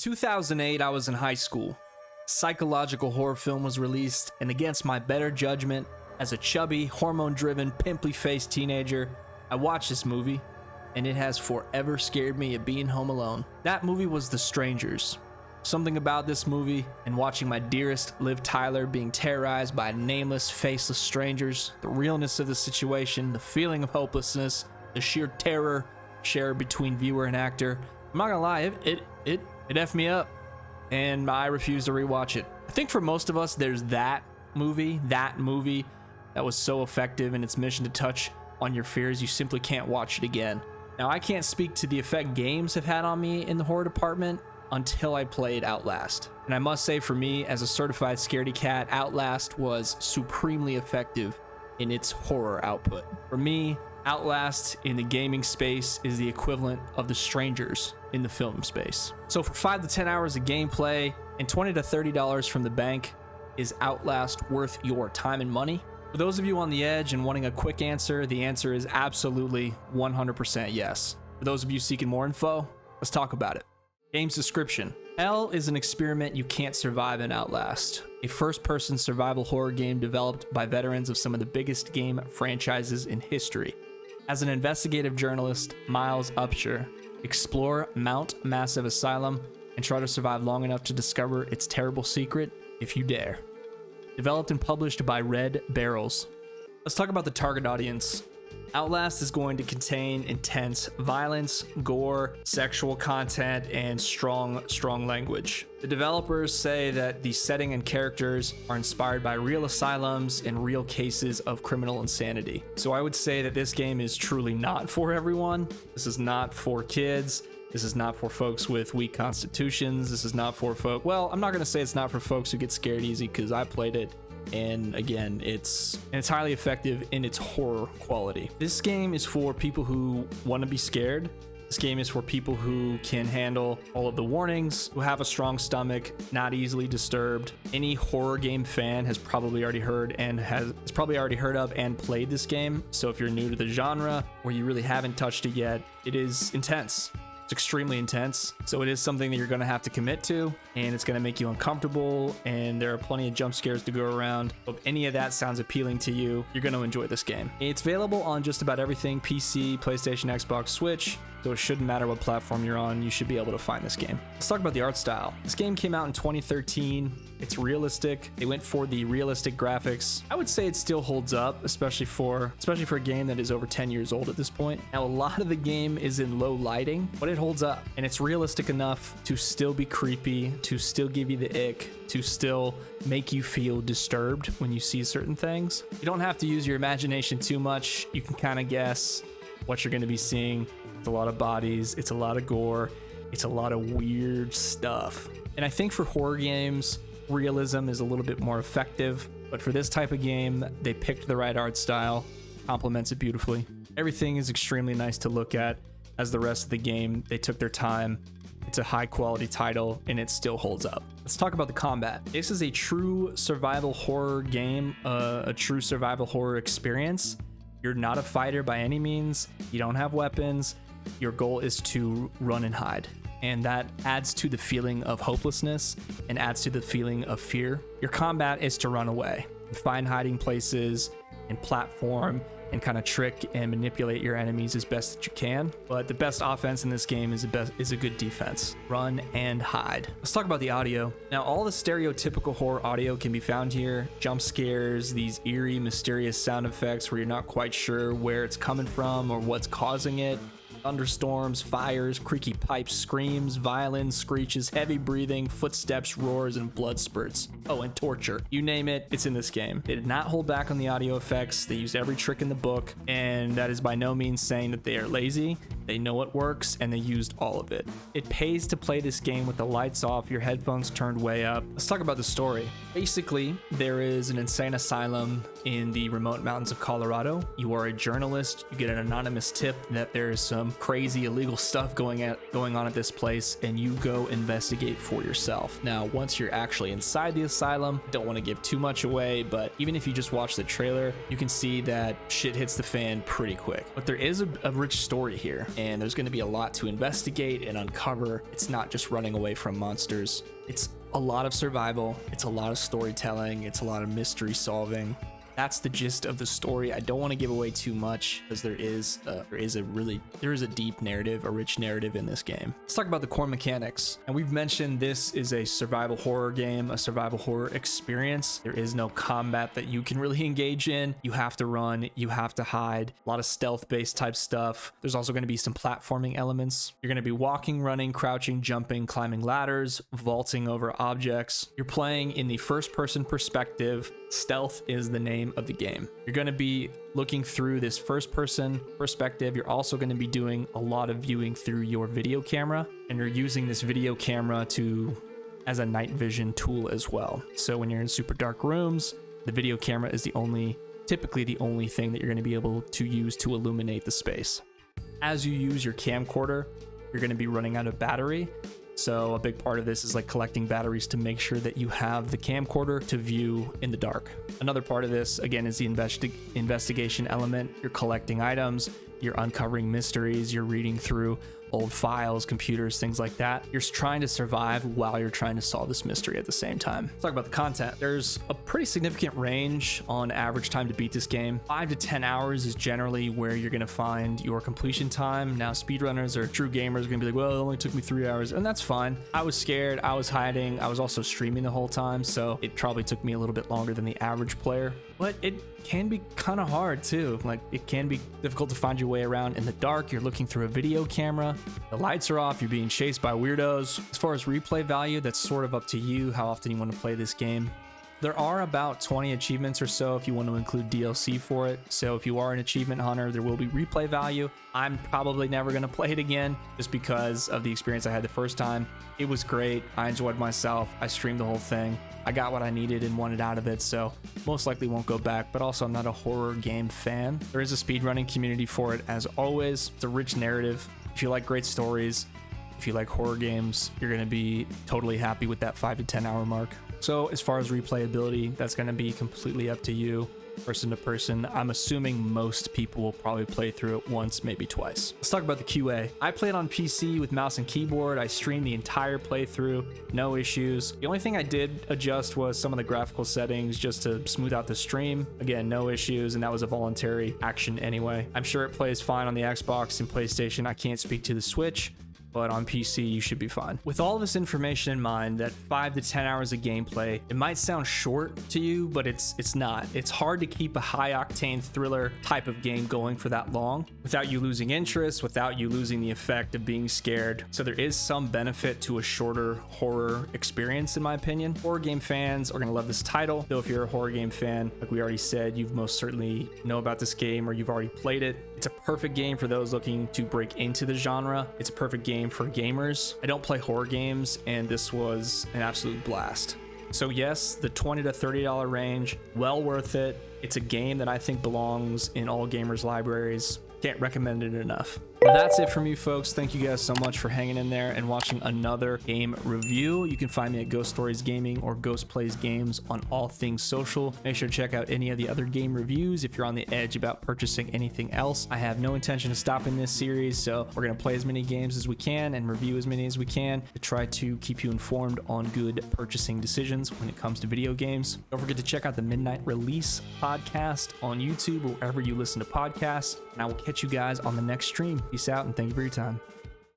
2008, I was in high school. A psychological horror film was released, and against my better judgment, as a chubby, hormone-driven, pimply-faced teenager, I watched this movie, and it has forever scared me of being home alone. That movie was The Strangers. Something about this movie and watching my dearest Liv Tyler being terrorized by nameless, faceless strangers, the realness of the situation, the feeling of hopelessness, the sheer terror shared between viewer and actor. I'm not gonna lie, it effed me up, and I refuse to rewatch it. I think for most of us, there's that movie that was so effective in its mission to touch on your fears, you simply can't watch it again. Now, I can't speak to the effect games have had on me in the horror department until I played Outlast. And I must say, for me, as a certified scaredy cat, Outlast was supremely effective in its horror output. For me, Outlast in the gaming space is the equivalent of The Strangers in the film space. So for 5 to 10 hours of gameplay and $20 to $30 from the bank, is Outlast worth your time and money? For those of you on the edge and wanting a quick answer, the answer is absolutely 100% yes. For those of you seeking more info, let's talk about it. Game's description. Hell is an experiment you can't survive in Outlast, a first-person survival horror game developed by veterans of some of the biggest game franchises in history. As an investigative journalist, Miles Upshur, explore Mount Massive Asylum and try to survive long enough to discover its terrible secret if you dare. Developed and published by Red Barrels. Let's talk about the target audience. Outlast is going to contain intense violence, gore, sexual content, and strong language. The developers say that the setting and characters are inspired by real asylums and real cases of criminal insanity. So I would say that this game is truly not for everyone. This is not for kids. This is not for folks with weak constitutions. This is not for well, I'm not going to say it's not for folks who get scared easy, because I played it. And again, it's highly effective in its horror quality. This game is for people who want to be scared. This game is for people who can handle all of the warnings, who have a strong stomach, not easily disturbed. Any horror game fan has probably already heard of and played this game. So if you're new to the genre or you really haven't touched it yet, it is intense. It's extremely intense, so it is something that you're going to have to commit to, and it's going to make you uncomfortable, and there are plenty of jump scares to go around. If any of that sounds appealing to you, you're going to enjoy this game. It's available on just about everything: PC, PlayStation, Xbox, Switch, so it shouldn't matter what platform you're on, you should be able to find this game. Let's talk about the art style. This game came out in 2013. It's realistic. They went for the realistic graphics. I would say it still holds up, especially for a game that is over 10 years old at this point. Now, a lot of the game is in low lighting, but it holds up, and it's realistic enough to still be creepy, to still give you the ick, to still make you feel disturbed when you see certain things. You don't have to use your imagination too much. You can kind of guess what you're going to be seeing. It's a lot of bodies, it's a lot of gore, it's a lot of weird stuff. And I think for horror games, realism is a little bit more effective, but for this type of game, they picked the right art style, complements it beautifully. Everything is extremely nice to look at. As the rest of the game, they took their time. It's a high quality title, and it still holds up. Let's talk about the combat. This is a true survival horror game, a true survival horror experience. You're not a fighter by any means. You don't have weapons. Your goal is to run and hide. And that adds to the feeling of hopelessness and adds to the feeling of fear. Your combat is to run away, find hiding places, and platform, and kind of trick and manipulate your enemies as best that you can. But the best offense in this game is a good defense. Run and hide. Let's talk about the audio. Now, all the stereotypical horror audio can be found here. Jump scares, these eerie, mysterious sound effects where you're not quite sure where it's coming from or what's causing it. Thunderstorms, fires, creaky pipes, screams, violins, screeches, heavy breathing, footsteps, roars, and blood spurts. Oh, and torture. You name it, it's in this game. They did not hold back on the audio effects. They used every trick in the book, and that is by no means saying that they are lazy. They know what works, and they used all of it. It pays to play this game with the lights off, your headphones turned way up. Let's talk about the story. Basically, there is an insane asylum in the remote mountains of Colorado. You are a journalist. You get an anonymous tip that there is some crazy illegal stuff going on at this place, and you go investigate for yourself. Now, once you're actually inside the asylum, don't want to give too much away, but even if you just watch the trailer, you can see that shit hits the fan pretty quick. But there is a rich story here. and there's going to be a lot to investigate and uncover. It's not just running away from monsters. It's a lot of survival. It's a lot of storytelling. It's a lot of mystery solving. That's the gist of the story. I don't want to give away too much because there is a deep narrative, a rich narrative in this game. Let's talk about the core mechanics. And we've mentioned this is a survival horror game, a survival horror experience. There is no combat that you can really engage in. You have to run, you have to hide, a lot of stealth-based type stuff. There's also going to be some platforming elements. You're going to be walking, running, crouching, jumping, climbing ladders, vaulting over objects. You're playing in the first-person perspective. Stealth is the name of the game. You're going to be looking through this first person perspective. You're also going to be doing a lot of viewing through your video camera, and you're using this video camera as a night vision tool as well. So when you're in super dark rooms, the video camera is typically the only thing that you're going to be able to use to illuminate the space. As you use your camcorder, you're going to be running out of battery. So a big part of this is like collecting batteries to make sure that you have the camcorder to view in the dark. Another part of this, again, is the investigation element. You're collecting items, you're uncovering mysteries, you're reading through old files, computers, things like that. You're trying to survive while you're trying to solve this mystery at the same time. Let's talk about the content. There's a pretty significant range on average time to beat this game. 5 to 10 hours is generally where you're gonna find your completion time. Now, speedrunners or true gamers are gonna be like, well, it only took me 3 hours, and that's fine. I was scared, I was hiding, I was also streaming the whole time, so it probably took me a little bit longer than the average player. But it can be kind of hard too. Like, it can be difficult to find your way around in the dark. You're looking through a video camera. The lights are off. You're being chased by weirdos. As far as replay value, that's sort of up to you how often you want to play this game. There are about 20 achievements or so if you want to include DLC for it. So if you are an achievement hunter, there will be replay value. I'm probably never going to play it again just because of the experience I had the first time. It was great. I enjoyed myself. I streamed the whole thing. I got what I needed and wanted out of it, so most likely won't go back, but also I'm not a horror game fan. There is a speedrunning community for it as always. It's a rich narrative. If you like great stories, if you like horror games, you're going to be totally happy with that 5 to 10 hour mark. So as far as replayability, that's going to be completely up to you, person to person. I'm assuming most people will probably play through it once, maybe twice. Let's talk about the QA. I played on PC with mouse and keyboard. I streamed the entire playthrough, no issues. The only thing I did adjust was some of the graphical settings just to smooth out the stream. Again, no issues, and that was a voluntary action anyway. I'm sure it plays fine on the Xbox and PlayStation. I can't speak to the Switch, but on PC, you should be fine. With all this information in mind, that 5 to 10 hours of gameplay, it might sound short to you, but it's not. It's hard to keep a high-octane thriller type of game going for that long without you losing interest, without you losing the effect of being scared. So there is some benefit to a shorter horror experience, in my opinion. Horror game fans are gonna love this title, though if you're a horror game fan, like we already said, you've most certainly know about this game or you've already played it. It's a perfect game for those looking to break into the genre. It's a perfect game for gamers. I don't play horror games, and this was an absolute blast. So yes, the $20 to $30 range, well worth it. It's a game that I think belongs in all gamers' libraries. Can't recommend it enough. Well, that's it from you folks. Thank you guys so much for hanging in there and watching another game review. You can find me at Ghost Stories Gaming or Ghost Plays Games on all things social. Make sure to check out any of the other game reviews if you're on the edge about purchasing anything else. I have no intention of stopping this series, so we're going to play as many games as we can and review as many as we can to try to keep you informed on good purchasing decisions when it comes to video games. Don't forget to check out the Midnight Release podcast on YouTube or wherever you listen to podcasts, and I will catch you guys on the next stream. Peace out, and thank you for your time.